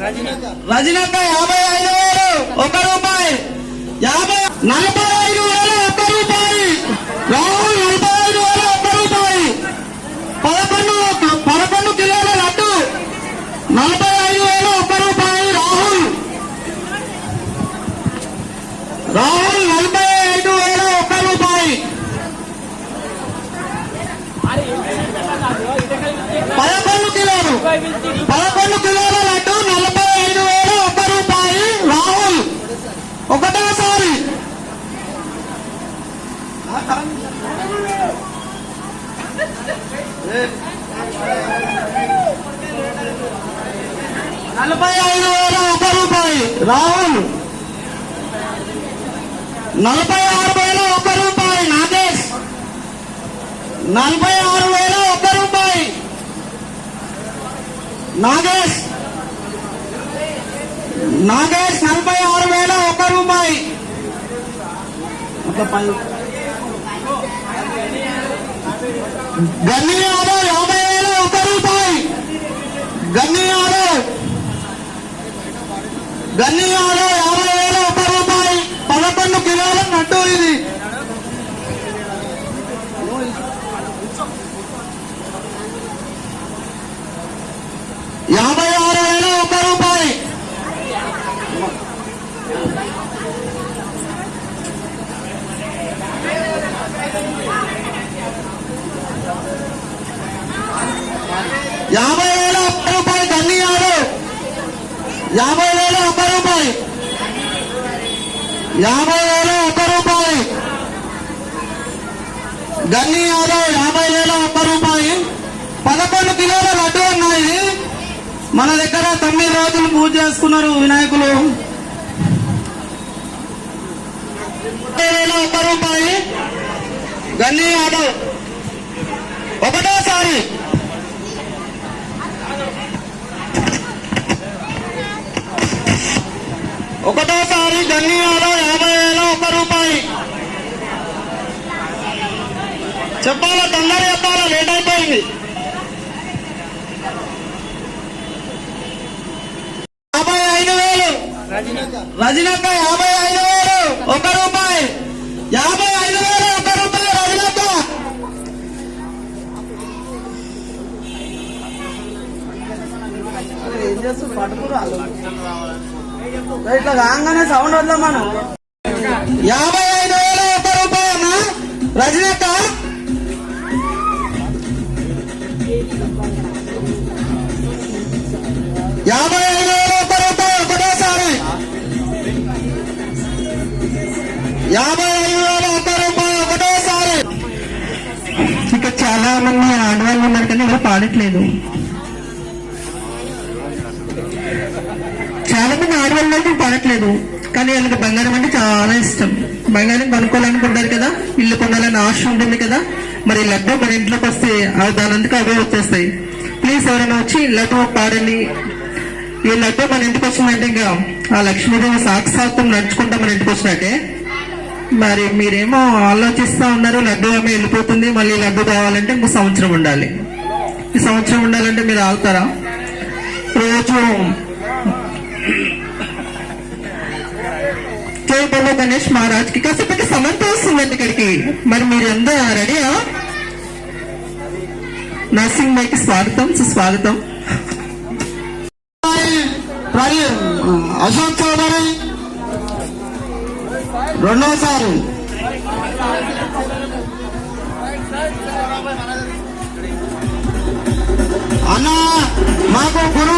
రజనక్క 55,000 1 రూపాయి 45,000 1 రూపాయి రాహుల్ 45,000 1 రూపాయి 11 కిలోల లడ్డు 45,000 1 రూపాయి రాహుల్ 45,000 1 రూపాయి 11 కిలోల లడ్డు 45,000 1 రూపాయి రాహుల్ ఒకటోసారి 45,000 1 రూపాయి రాహుల్ 46,000 1 రూపాయి నాగేష్ 46,000 1 రూపాయి నాగేష్ 46,000 1 రూపాయి గన్ని యాదవ్ 50,000 1 రూపాయి గన్ని యాదవ్ 50,000 1 రూపాయి 11 కిలోల నట్టు ఇది 56,000 1 రూపాయి 50,000 1 రూపాయి గన్ని యాదవ్ 50,000 1 రూపాయి 50,000 1 రూపాయి గన్ని యాదవ్ 50,000 1 రూపాయి 11 కిలోల లడ్డు ఉన్నాయి మన దగ్గర 9 రోజులు పూజ చేసుకున్నారు వినాయకులు 50,000 1 రూపాయి గన్ని యాదవ్ ఒకటోసారి 1 గన్ని యాదవ్ 50,000 1 రూపాయి చెప్పాలా తొందర చెప్పాలా లేట్ అయిపోయింది 55,000 రజనక్క 55,000 1 రూపాయి 55,000 1 రూపాయి రజనక్క ఏం చేస్తూ పట్టుకురా ఇట్లా కాగానే సౌండ్ వద్దాం మనం 55,000 1 రూపాయి అన్న రజనక్క 55,000 1 రూపాయి ఒకటోసారి 55,000 1 రూపాయి ఒకటోసారి ఇంకా చాలా మంది ఆడవాళ్ళు ఉన్నారు కానీ ఎవరు పాడట్లేదు చాలా మంది ఆడవాళ్ళు పాడట్లేదు కానీ వాళ్ళకి బంగారం అంటే చాలా ఇష్టం బంగారం కొనుక్కోవాలనుకుంటారు కదా ఇల్లు కొనాలని ఆశ ఉంటుంది కదా మరి లడ్డు మన ఇంట్లోకి వస్తే దానందుకు అవే వచ్చేస్తాయి ప్లీజ్ ఎవరైనా వచ్చి లడ్డు పాడండి ఈ లడ్డు మన ఇంటికి వచ్చిందంటే ఇంకా ఆ లక్ష్మీదేవి సాక్షాత్తం నడుచుకుంటా మన ఇంటికి వచ్చినట్టే మరి మీరేమో ఆలోచిస్తా ఉన్నారు లడ్డు ఆమె వెళ్ళిపోతుంది మళ్ళీ లడ్డు కావాలంటే ఇంకో సంవత్సరం ఉండాలి ఈ సంవత్సరం ఉండాలంటే మీరు ఆగుతారా రోజు జై బోలో గణేష్ మహారాజ్ కి కాసేపటి సమంత వస్తుందండి ఇక్కడికి మరి మీరు ఎంత రెడీయా నర్సింగ్ మైకి స్వాగతం సుస్వాగతం అశోక్ చౌదరి రెండోసారి అన్న మాకు గురువు